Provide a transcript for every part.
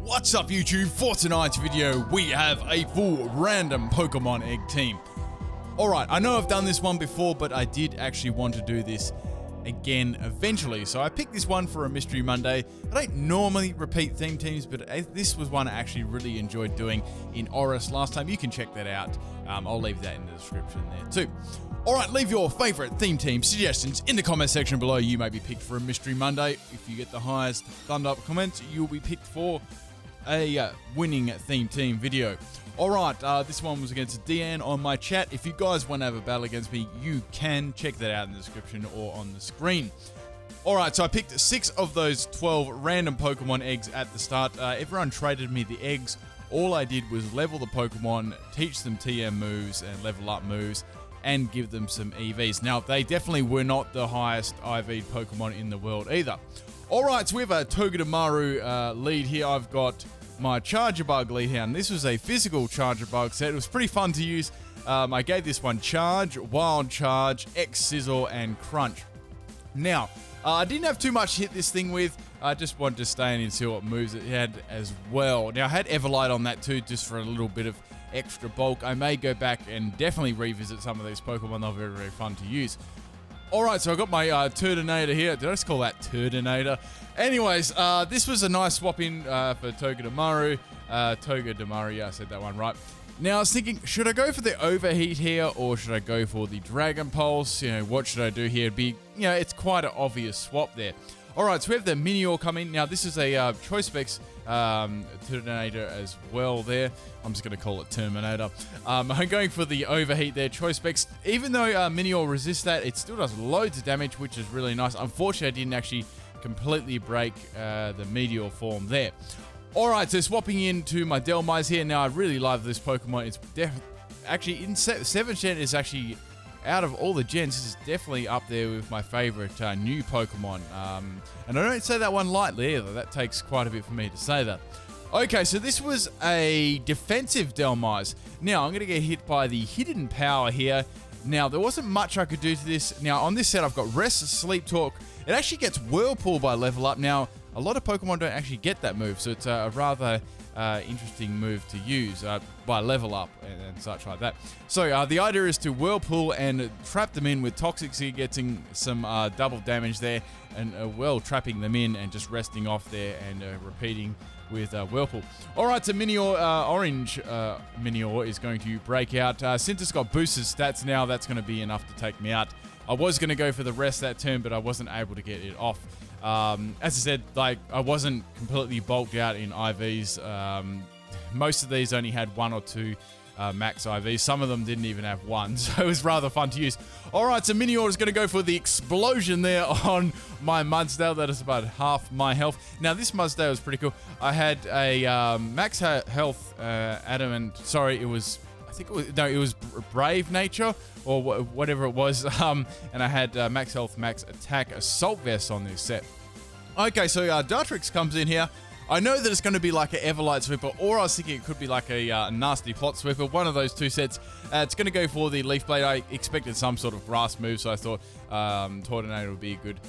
What's up YouTube? For tonight's video, we have a full random Pokemon egg team. Alright, I know I've done this one before, but I did actually want to do this again eventually. So I picked this one for a Mystery Monday. I don't normally repeat theme teams, but this was one I actually really enjoyed doing in Oris last time. You can check that out. I'll leave that in the description there too. Alright, leave your favourite theme team suggestions in the comment section below. You may be picked for a Mystery Monday. If you get the highest thumbs up comments, you'll be picked for a winning theme team video. Alright, this one was against Deanne on my chat. If you guys want to have a battle against me, you can check that out in the description or on the screen. Alright, so I picked 6 of those 12 random Pokemon eggs at the start. Everyone traded me the eggs. All I did was level the Pokemon, teach them TM moves and level up moves, and give them some EVs. Now, they definitely were not the highest IV Pokemon in the world either. Alright, so we have a Togedemaru lead here. I've got my Charger Bug lead here, and this was a physical Charger Bug set. It was pretty fun to use. I gave this one Charge, Wild Charge, X-Sizzle, and Crunch. Now, I didn't have too much to hit this thing with. I just wanted to stay in and see what moves it had as well. Now, I had Everlight on that too, just for a little bit of extra bulk. I may go back and definitely revisit some of these Pokemon. They're very, very fun to use. Alright, so I got my Turtonator here. Did I just call that Turtonator? Anyways, this was a nice swap in for Togedemaru. Yeah, I said that one right. Now, I was thinking, should I go for the Overheat here, or should I go for the Dragon Pulse? You know, what should I do here? It'd be, you know, it's quite an obvious swap there. Alright, so we have the Minior coming. Now, this is a Choice Specs Turtonator as well there. I'm just going to call it Terminator. I'm going for the Overheat there, Choice Specs. Even though Minior resists that, it still does loads of damage, which is really nice. Unfortunately, I didn't actually completely break the Meteor form there. Alright, so swapping into my Dhelmise here. Now, I really love this Pokemon. It's actually, in 7th gen, is actually, out of all the gens, this is definitely up there with my favorite new Pokemon. And I don't say that one lightly either. That takes quite a bit for me to say that. Okay, so this was a defensive Dhelmise. Now, I'm going to get hit by the Hidden Power here. Now, there wasn't much I could do to this. Now, on this set, I've got Rest, Sleep Talk. It actually gets Whirlpool by level up. Now, a lot of Pokemon don't actually get that move, so it's a rather interesting move to use by level up and such like that. So the idea is to Whirlpool and trap them in with Toxic, so you're getting some double damage there, and well, trapping them in and just resting off there and repeating with Whirlpool. Alright, so Minior, Orange Minior is going to break out. Since it's got boosted stats now, that's going to be enough to take me out. I was going to go for the rest that turn, but I wasn't able to get it off. As I said, like, I wasn't completely bulked out in IVs. Most of these only had 1 or 2 max IVs. Some of them didn't even have 1, so it was rather fun to use. Alright, so Minior is going to go for the explosion there on my Mudsdale. That is about half my health. Now, this Mudsdale was pretty cool. I had a max health adamant. Sorry, it was... it was Brave Nature, or whatever it was, and I had max health, max attack, Assault Vest on this set. Okay, so Dartrix comes in here. I know that it's going to be like an Everlight Sweeper, or I was thinking it could be like a nasty Plot Sweeper, one of those two sets. It's going to go for the Leaf Blade. I expected some sort of grass move, so I thought Turtonator would be a good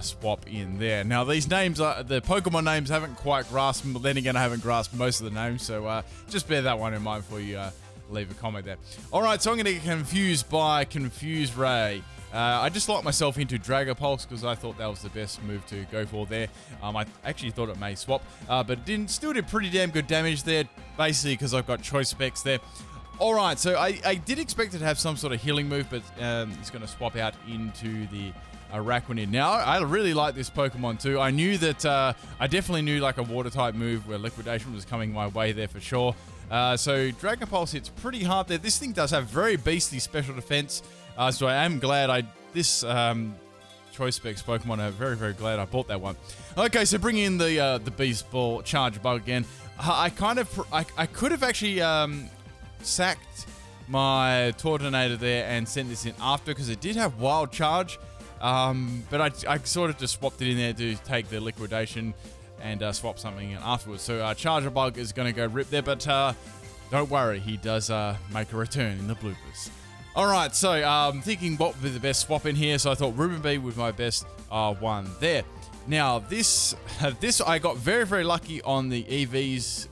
swap in there. Now, these names, the Pokemon names haven't quite grasped, but then again, I haven't grasped most of the names, so just bear that one in mind before you leave a comment there. Alright, so I'm going to get confused by Confuse Ray. I just locked myself into Dragon Pulse because I thought that was the best move to go for there. I actually thought it may swap, but it didn't. Still did pretty damn good damage there, basically because I've got Choice Specs there. Alright, so I did expect it to have some sort of healing move, but it's going to swap out into the Araquanid. Now, I really like this Pokemon too. I knew that, I definitely knew like a water type move where Liquidation was coming my way there for sure. So Dragon Pulse hits pretty hard there. This thing does have very beastly special defense. So I am glad this Choice Specs Pokemon, I'm very, very glad I bought that one. Okay, so bring in the Beast Ball Charge Bug again. I could have actually sacked my Turtonator there and sent this in after because it did have Wild Charge. But I sort of just swapped it in there to take the Liquidation and swap something in afterwards. So Charger Bug is going to go rip there, but don't worry, he does make a return in the bloopers. All right, so thinking what would be the best swap in here. So I thought Ribombee was my best one there. Now this I got very, very lucky on the the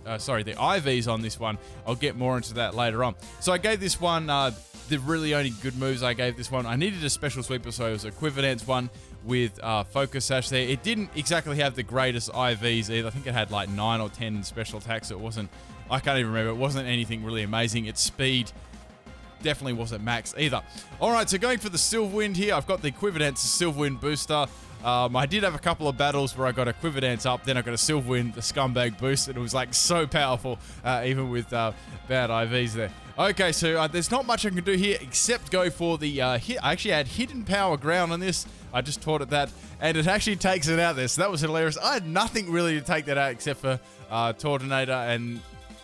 IVs on this one. I'll get more into that later on. So I gave this one the really only good moves I gave this one. I needed a special sweeper, so it was a Quiver Dance one with Focus Sash there. It didn't exactly have the greatest IVs either. I think it had like 9 or 10 special attacks. So it wasn't, I can't even remember. It wasn't anything really amazing. Its speed definitely wasn't max either. All right, so going for the Silverwind here, I've got the Quiver Dance Silverwind booster. I did have a couple of battles where I got a Quiver Dance up, then I got a Silverwind, the Scumbag boost, and it was like so powerful, even with bad IVs there. Okay, so there's not much I can do here except go for the hit. I actually had Hidden Power Ground on this. I just taught it that, and it actually takes it out there, so that was hilarious. I had nothing really to take that out except for Turtonator, and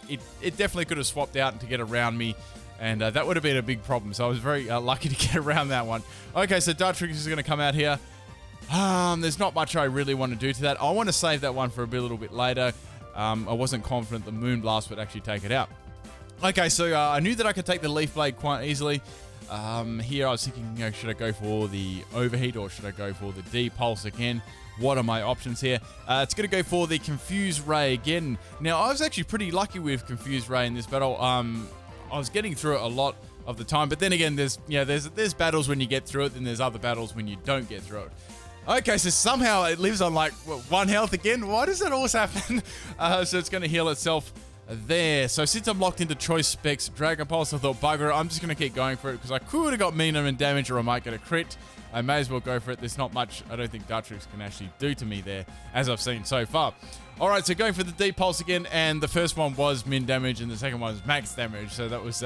it definitely could have swapped out to get around me. And that would have been a big problem. So I was very lucky to get around that one. Okay, so Dartrix is going to come out here. There's not much I really want to do to that. I want to save that one for a little bit later. I wasn't confident the Moonblast would actually take it out. Okay, so I knew that I could take the Leaf Blade quite easily. Here I was thinking, you know, should I go for the Overheat or should I go for the D-Pulse again? What are my options here? It's going to go for the Confuse Ray again. Now, I was actually pretty lucky with Confuse Ray in this battle. I was getting through it a lot of the time, but then again, there's battles when you get through it, and there's other battles when you don't get through it. Okay, so somehow it lives on like 1 health again. Why does that always happen? So it's going to heal itself there. So since I'm locked into Choice Specs Dragon Pulse, I thought, bugger it, I'm just going to keep going for it because I could have got minimum damage or I might get a crit. I may as well go for it. There's not much I don't think Dartrix can actually do to me there, as I've seen so far. All right, so going for the D-Pulse again, and the first one was min damage, and the second one was max damage, so that was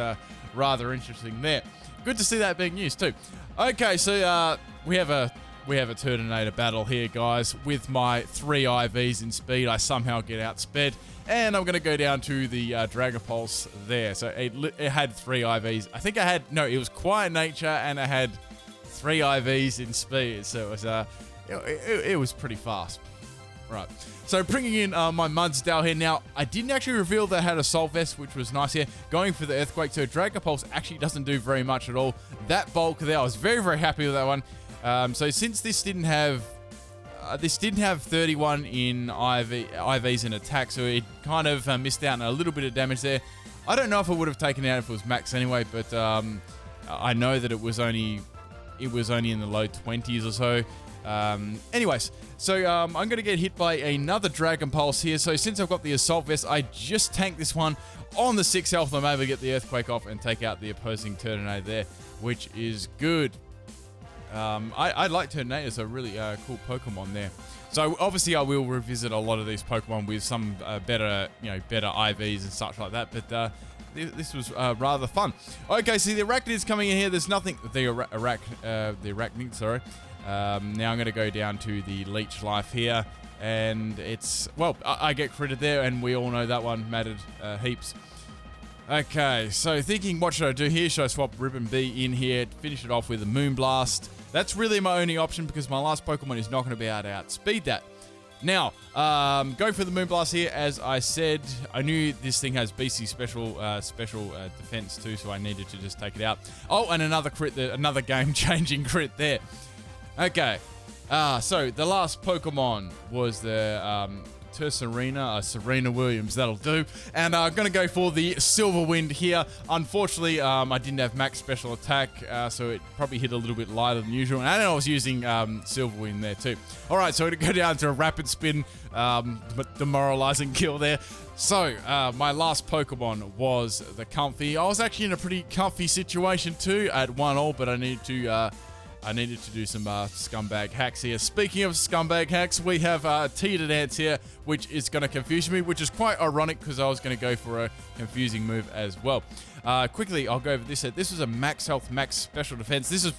rather interesting there. Good to see that being used too. Okay, so we have a Turtonator battle here, guys. With my 3 IVs in speed, I somehow get outsped, and I'm going to go down to the Dragon Pulse there. So it had 3 IVs. I think it was Quiet Nature, and it had 3 IVs in speed, so it was it was pretty fast. Right, so bringing in my Mudsdale here. Now, I didn't actually reveal that I had Assault Vest, which was nice here. Going for the Earthquake, so Dragon Pulse actually doesn't do very much at all. That bulk there, I was very, very happy with that one. So since this didn't have 31 in IVs in attack, so it kind of missed out on a little bit of damage there. I don't know if it would have taken it out if it was max anyway, but I know that it was only in the low 20s or so. Anyways, so I'm going to get hit by another Dragon Pulse here. So since I've got the Assault Vest, I just tanked this one on the 6 health. I'm able to get the Earthquake off and take out the opposing Turtonator there, which is good. I like Turtonator, it's a really cool Pokemon there. So obviously I will revisit a lot of these Pokemon with some better IVs and such like that, but this was rather fun. Okay, so the Arachnid's coming in here. There's nothing, the Arachnid, sorry. Now I'm going to go down to the Leech Life here, and it's, well, I get critted there, and we all know that one mattered heaps. Okay, so thinking, what should I do here? Should I swap Ribombee in here, finish it off with a Moonblast? That's really my only option because my last Pokemon is not going to be able to outspeed that. Now, go for the Moonblast here. As I said, I knew this thing has BC special defense too, so I needed to just take it out. Oh, and another crit, another game-changing crit there. Okay, so the last Pokemon was the Serena Williams, that'll do. And I'm going to go for the Silverwind here. Unfortunately, I didn't have max special attack, so it probably hit a little bit lighter than usual. And I was using Silverwind there too. All right, so to go down to a Rapid Spin, but demoralizing kill there. So, my last Pokemon was the Comfy. I was actually in a pretty comfy situation too at 1-all, but I needed to do some scumbag hacks here. Speaking of scumbag hacks, we have Teeter Dance here, which is going to confuse me, which is quite ironic because I was going to go for a confusing move as well. Quickly, I'll go over this. This was a max health, max special defense. This is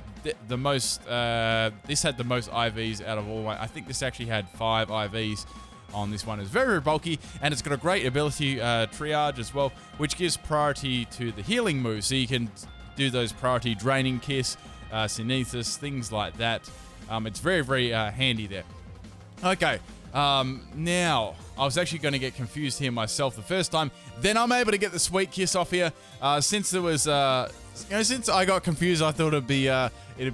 the most. This had the most IVs out of all. I think this actually had 5 IVs on this one. It's very, very bulky, and it's got a great ability triage as well, which gives priority to the healing moves. So you can do those priority Draining Kiss, Sinethus, things like that. It's very, very handy there. Okay, Now, I was actually going to get confused here myself the first time. Then I'm able to get the sweet kiss off here. Since there was, since I got confused, I thought it'd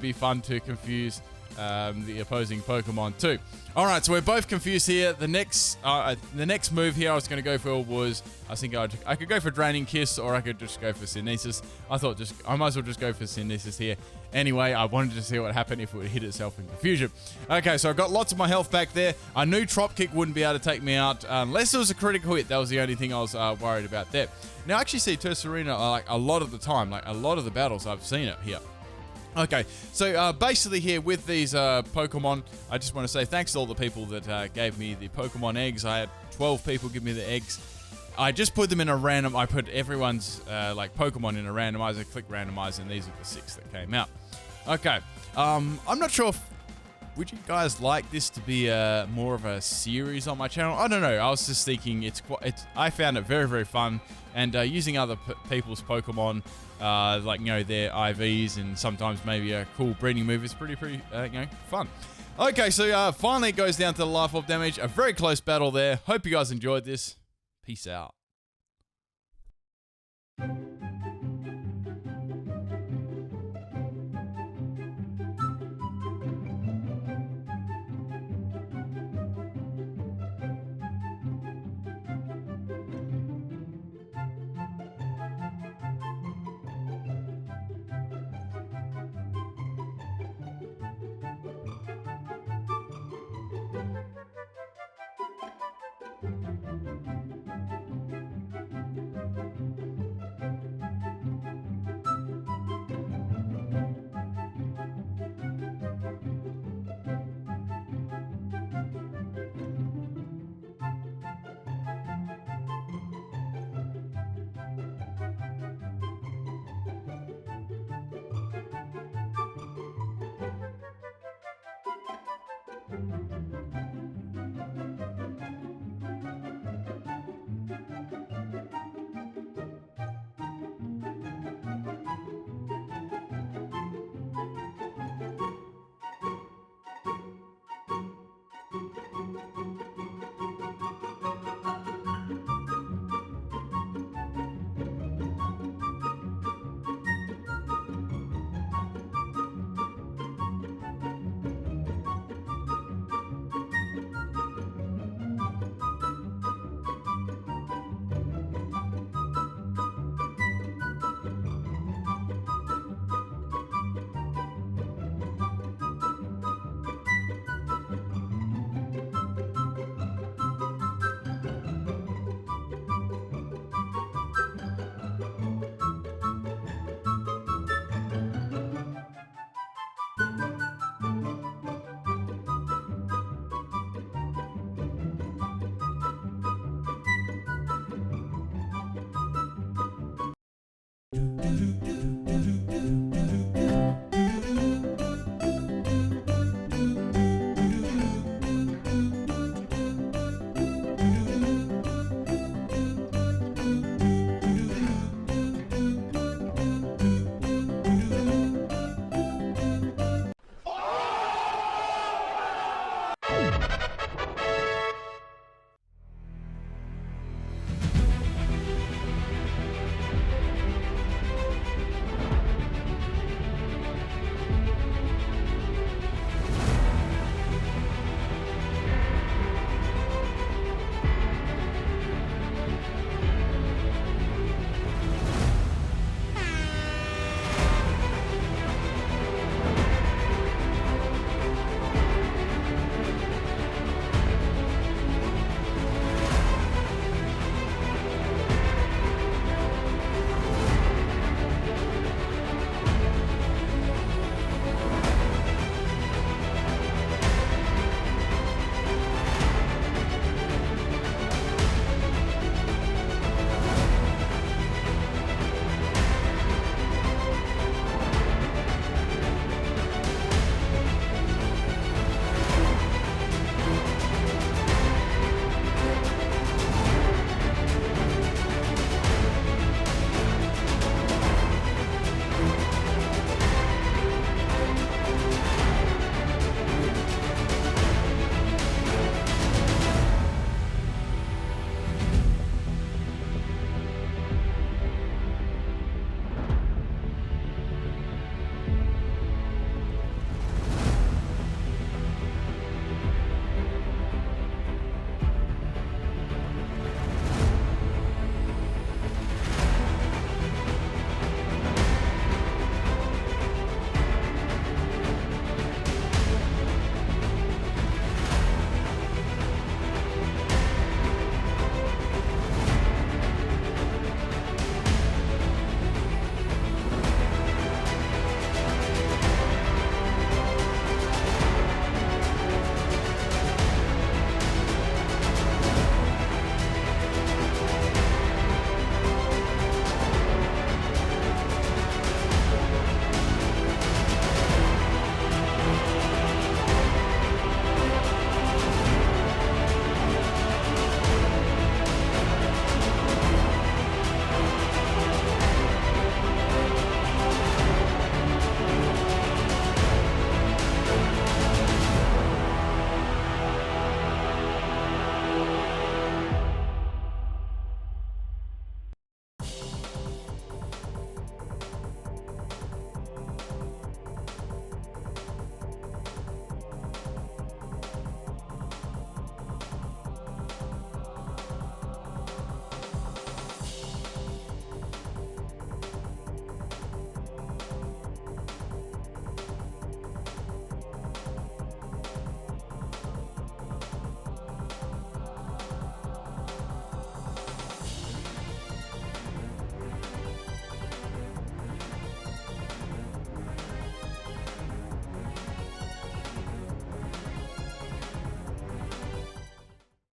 be fun to confuse the opposing Pokemon too. All right, so we're both confused here. The next move here I was going to go for was, I think I could go for Draining Kiss, or I could just go for Synesis. I thought I might as well just go for Synesis here. Anyway, I wanted to see what happened if it would hit itself in confusion. Okay, so I got lots of my health back there. I knew Trop Kick wouldn't be able to take me out unless it was a critical hit. That was the only thing I was worried about there. Now, I actually see Turtonator like a lot of the time, like a lot of the battles I've seen it here. Okay, so basically here with these Pokemon, I just want to say thanks to all the people that gave me the Pokemon eggs. I had 12 people give me the eggs. I just put them in a random, I put everyone's like Pokemon in a randomizer, click randomize, and these are the 6 that came out. Okay, I'm not sure if, would you guys like this to be more of a series on my channel? I don't know, I was just thinking I found it very, very fun, and using other people's Pokemon, like, you know, their IVs and sometimes maybe a cool breeding move is pretty, you know, fun. Okay, so finally it goes down to the Life Orb damage. A very close battle there. Hope you guys enjoyed this. Peace out.